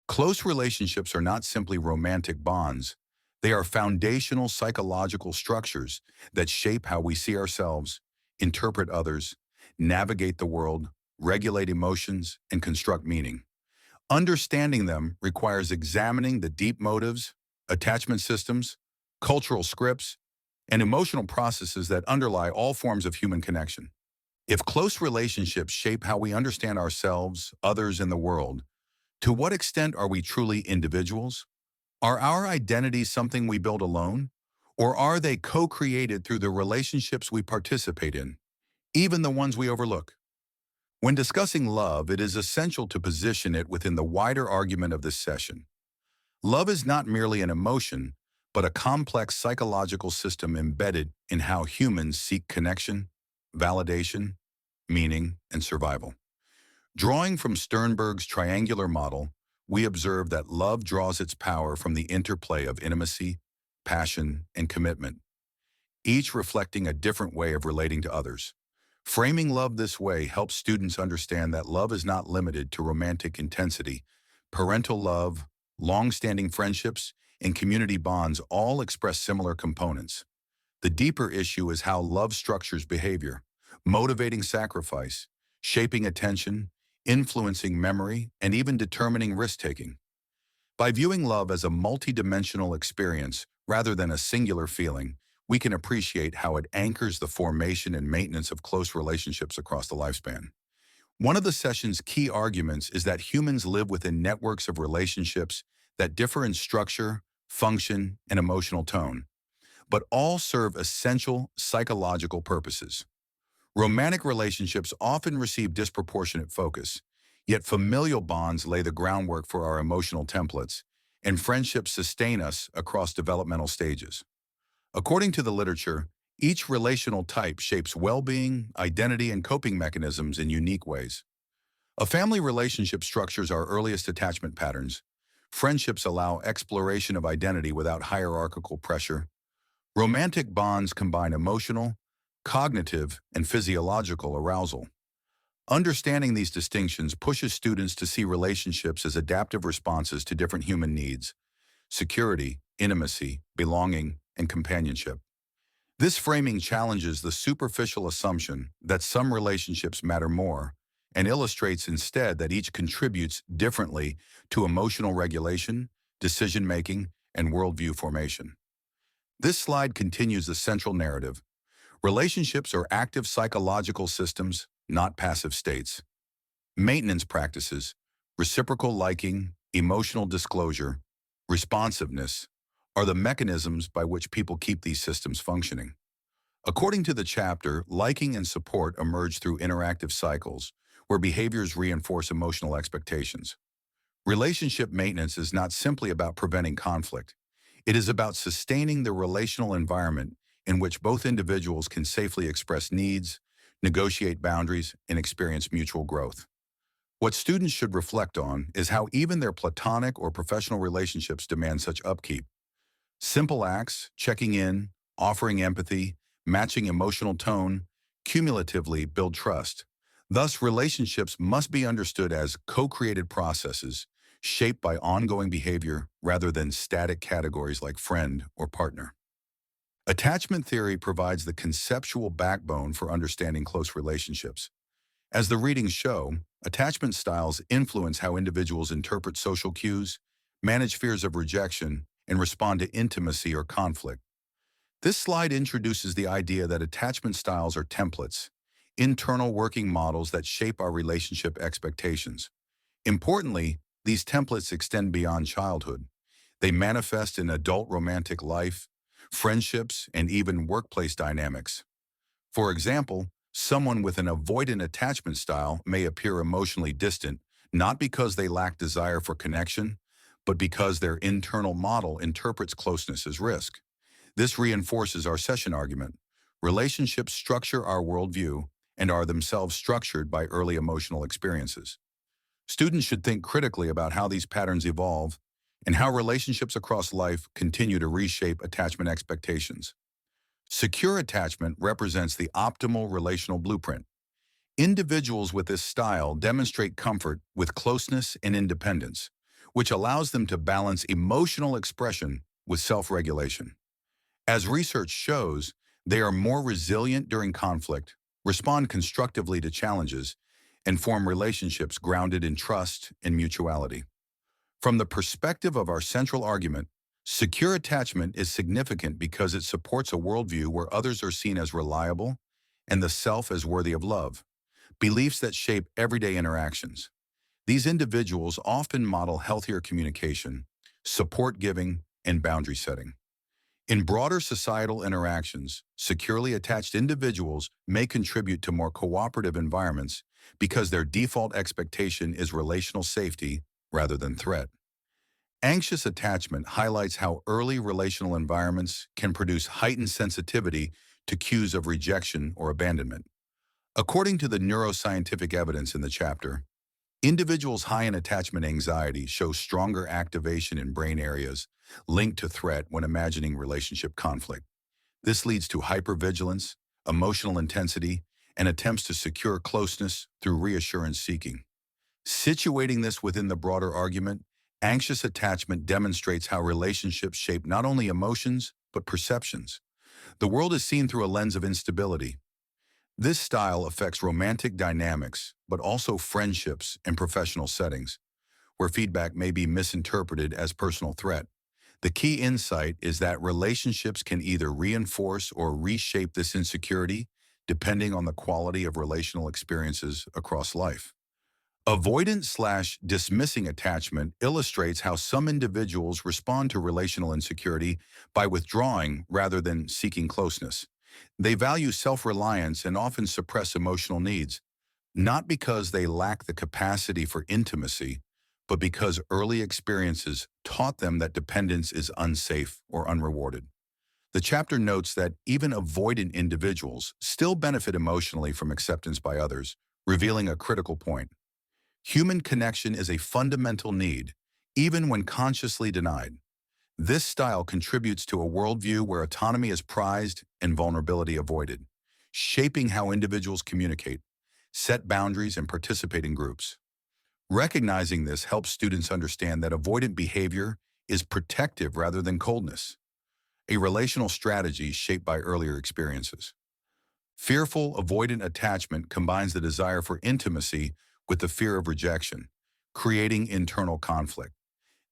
Close relationships are not simply romantic bonds. They are foundational psychological structures that shape how we see ourselves, interpret others, navigate the world, regulate emotions, and construct meaning. Understanding them requires examining the deep motives, attachment systems, cultural scripts, and emotional processes that underlie all forms of human connection. If close relationships shape how we understand ourselves, others, and the world, to what extent are we truly individuals? Are our identities something we build alone? Or are they co-created through the relationships we participate in, even the ones we overlook? When discussing love, it is essential to position it within the wider argument of this session. Love is not merely an emotion, but a complex psychological system embedded in how humans seek connection, validation, meaning, and survival. Drawing from Sternberg's triangular model, we observe that love draws its power from the interplay of intimacy, passion, and commitment, each reflecting a different way of relating to others. Framing love this way helps students understand that love is not limited to romantic intensity. Parental love, long-standing friendships, and community bonds all express similar components. The deeper issue is how love structures behavior, motivating sacrifice, shaping attention, influencing memory, and even determining risk-taking. By viewing love as a multidimensional experience rather than a singular feeling, we can appreciate how it anchors the formation and maintenance of close relationships across the lifespan. One of the session's key arguments is that humans live within networks of relationships that differ in structure, function, and emotional tone, but all serve essential psychological purposes. Romantic relationships often receive disproportionate focus, yet familial bonds lay the groundwork for our emotional templates, and friendships sustain us across developmental stages. According to the literature, each relational type shapes well-being, identity, and coping mechanisms in unique ways. A family relationship structures our earliest attachment patterns. Friendships allow exploration of identity without hierarchical pressure. Romantic bonds combine emotional, cognitive, and physiological arousal. Understanding these distinctions pushes students to see relationships as adaptive responses to different human needs: security, intimacy, belonging, and companionship. This framing challenges the superficial assumption that some relationships matter more and illustrates instead that each contributes differently to emotional regulation, decision-making, and worldview formation. This slide continues the central narrative. Relationships are active psychological systems, not passive states. Maintenance practices, reciprocal liking, emotional disclosure, responsiveness, are the mechanisms by which people keep these systems functioning. According to the chapter, liking and support emerge through interactive cycles, where behaviors reinforce emotional expectations. Relationship maintenance is not simply about preventing conflict. It is about sustaining the relational environment in which both individuals can safely express needs, negotiate boundaries, and experience mutual growth. What students should reflect on is how even their platonic or professional relationships demand such upkeep. Simple acts, checking in, offering empathy, matching emotional tone, cumulatively build trust. Thus, relationships must be understood as co-created processes shaped by ongoing behavior rather than static categories like friend or partner. Attachment theory provides the conceptual backbone for understanding close relationships. As the readings show, attachment styles influence how individuals interpret social cues, manage fears of rejection, and respond to intimacy or conflict. This slide introduces the idea that attachment styles are templates, internal working models that shape our relationship expectations. Importantly, these templates extend beyond childhood. They manifest in adult romantic life, friendships, and even workplace dynamics. For example, someone with an avoidant attachment style may appear emotionally distant, not because they lack desire for connection, but because their internal model interprets closeness as risk. This reinforces our session argument. Relationships structure our worldview and are themselves structured by early emotional experiences. Students should think critically about how these patterns evolve and how relationships across life continue to reshape attachment expectations. Secure attachment represents the optimal relational blueprint. Individuals with this style demonstrate comfort with closeness and independence, which allows them to balance emotional expression with self-regulation. As research shows, they are more resilient during conflict, respond constructively to challenges, and form relationships grounded in trust and mutuality. From the perspective of our central argument, secure attachment is significant because it supports a worldview where others are seen as reliable and the self as worthy of love, beliefs that shape everyday interactions. These individuals often model healthier communication, support giving, and boundary setting. In broader societal interactions, securely attached individuals may contribute to more cooperative environments because their default expectation is relational safety rather than threat. Anxious attachment highlights how early relational environments can produce heightened sensitivity to cues of rejection or abandonment. According to the neuroscientific evidence in the chapter, individuals high in attachment anxiety show stronger activation in brain areas linked to threat when imagining relationship conflict. This leads to hypervigilance, emotional intensity, and attempts to secure closeness through reassurance seeking. Situating this within the broader argument, anxious attachment demonstrates how relationships shape not only emotions, but perceptions. The world is seen through a lens of instability. This style affects romantic dynamics, but also friendships and professional settings, where feedback may be misinterpreted as personal threat. The key insight is that relationships can either reinforce or reshape this insecurity, depending on the quality of relational experiences across life. Avoidant/dismissing attachment illustrates how some individuals respond to relational insecurity by withdrawing rather than seeking closeness. They value self-reliance and often suppress emotional needs, not because they lack the capacity for intimacy, but because early experiences taught them that dependence is unsafe or unrewarded. The chapter notes that even avoidant individuals still benefit emotionally from acceptance by others, revealing a critical point. Human connection is a fundamental need, even when consciously denied. This style contributes to a worldview where autonomy is prized and vulnerability avoided, shaping how individuals communicate, set boundaries, and participate in groups. Recognizing this helps students understand that avoidant behavior is protective rather than coldness, a relational strategy shaped by earlier experiences. Fearful, avoidant attachment combines the desire for intimacy with the fear of rejection, creating internal conflict.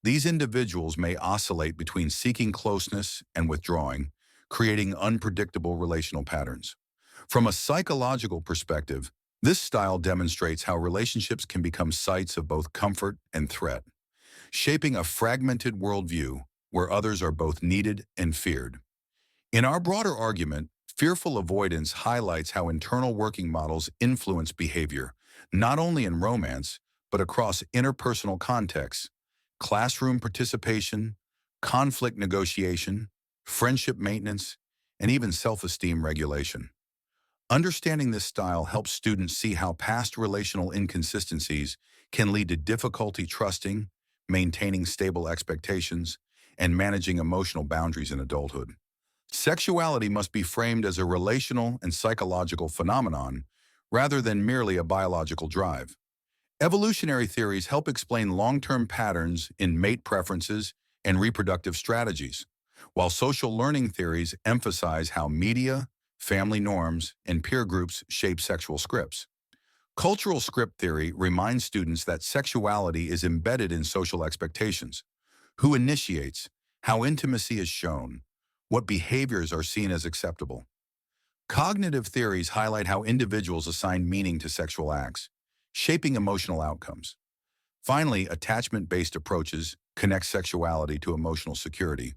These individuals may oscillate between seeking closeness and withdrawing, creating unpredictable relational patterns. From a psychological perspective, this style demonstrates how relationships can become sites of both comfort and threat, shaping a fragmented worldview where others are both needed and feared. In our broader argument, fearful avoidance highlights how internal working models influence behavior, not only in romance, but across interpersonal contexts, classroom participation, conflict negotiation, friendship maintenance, and even self-esteem regulation. Understanding this style helps students see how past relational inconsistencies can lead to difficulty trusting, maintaining stable expectations, and managing emotional boundaries in adulthood. Sexuality must be framed as a relational and psychological phenomenon rather than merely a biological drive. Evolutionary theories help explain long-term patterns in mate preferences and reproductive strategies, while social learning theories emphasize how media, family norms, and peer groups shape sexual scripts. Cultural script theory reminds students that sexuality is embedded in social expectations. Who initiates, how intimacy is shown, what behaviors are seen as acceptable. Cognitive theories highlight how individuals assign meaning to sexual acts, shaping emotional outcomes. Finally, attachment-based approaches connect sexuality to emotional security,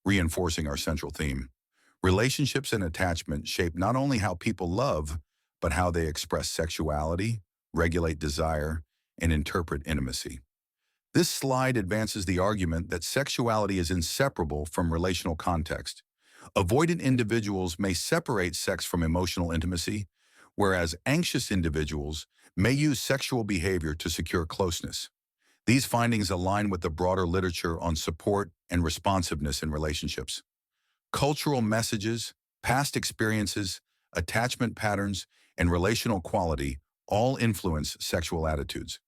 reinforcing our central theme. Relationships and attachment shape not only how people love, but how they express sexuality, regulate desire, and interpret intimacy. This slide advances the argument that sexuality is inseparable from relational context. Avoidant individuals may separate sex from emotional intimacy, whereas anxious individuals may use sexual behavior to secure closeness. These findings align with the broader literature on support and responsiveness in relationships. Cultural messages, past experiences, attachment patterns, and relational quality all influence sexual attitudes.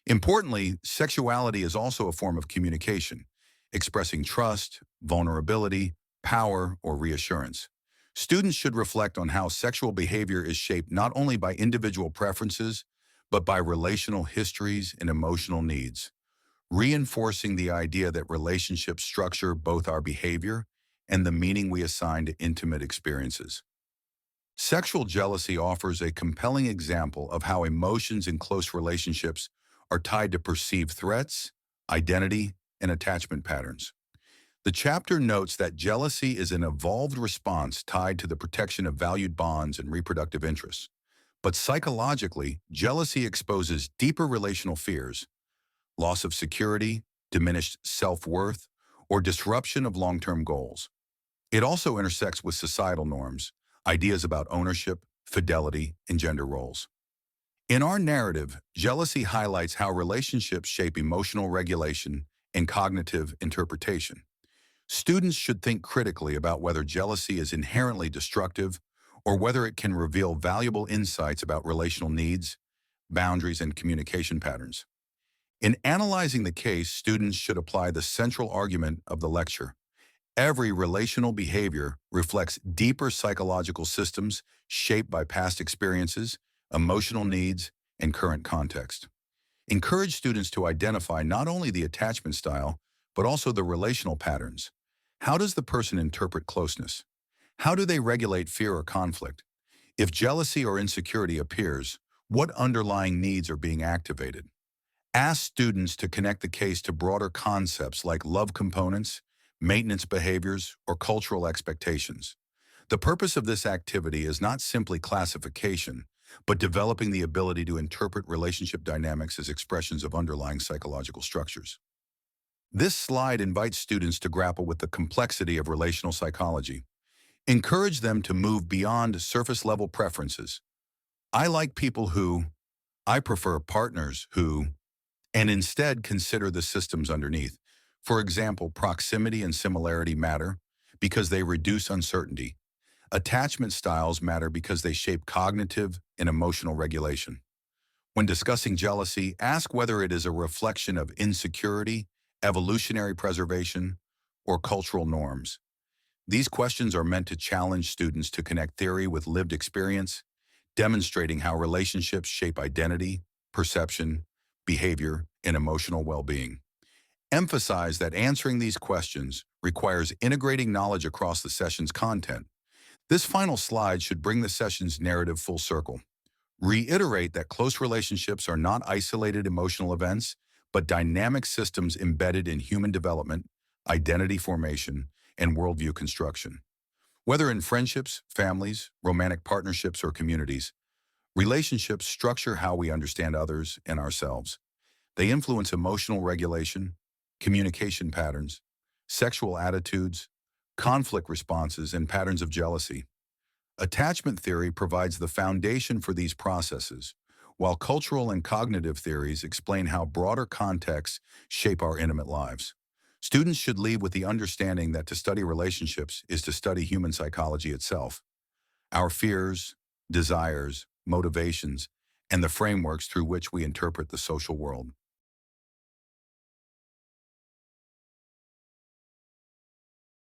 Importantly, sexuality is also a form of communication, expressing trust, vulnerability, power, or reassurance. Students should reflect on how sexual behavior is shaped not only by individual preferences, but by relational histories and emotional needs, reinforcing the idea that relationships structure both our behavior and the meaning we assign to intimate experiences. Sexual jealousy offers a compelling example of how emotions in close relationships are tied to perceived threats, identity, and attachment patterns. The chapter notes that jealousy is an evolved response tied to the protection of valued bonds and reproductive interests. But psychologically, jealousy exposes deeper relational fears, loss of security, diminished self-worth, or disruption of long-term goals. It also intersects with societal norms, ideas about ownership, fidelity, and gender roles. In our narrative, jealousy highlights how relationships shape emotional regulation and cognitive interpretation. Students should think critically about whether jealousy is inherently destructive or whether it can reveal valuable insights about relational needs, boundaries, and communication patterns. In analyzing the case, students should apply the central argument of the lecture. Every relational behavior reflects deeper psychological systems shaped by past experiences, emotional needs, and current context. Encourage students to identify not only the attachment style, but also the relational patterns. How does the person interpret closeness? How do they regulate fear or conflict? If jealousy or insecurity appears, what underlying needs are being activated? Ask students to connect the case to broader concepts like love components, maintenance behaviors, or cultural expectations. The purpose of this activity is not simply classification, but developing the ability to interpret relationship dynamics as expressions of underlying psychological structures. This slide invites students to grapple with the complexity of relational psychology. Encourage them to move beyond surface-level preferences. I like people who, I prefer partners who, and instead consider the systems underneath. For example, proximity and similarity matter because they reduce uncertainty. Attachment styles matter because they shape cognitive and emotional regulation. When discussing jealousy, ask whether it is a reflection of insecurity, evolutionary preservation, or cultural norms. These questions are meant to challenge students to connect theory with lived experience, demonstrating how relationships shape identity, perception, behavior, and emotional well-being. Emphasize that answering these questions requires integrating knowledge across the session's content. This final slide should bring the session's narrative full circle. Reiterate that close relationships are not isolated emotional events, but dynamic systems embedded in human development, identity formation, and worldview construction. Whether in friendships, families, romantic partnerships, or communities, relationships structure how we understand others and ourselves. They influence emotional regulation, communication patterns, sexual attitudes, conflict responses, and patterns of jealousy. Attachment theory provides the foundation for these processes, while cultural and cognitive theories explain how broader contexts shape our intimate lives. Students should leave with the understanding that to study relationships is to study human psychology itself, our fears, desires, motivations, and the frameworks through which we interpret the social world.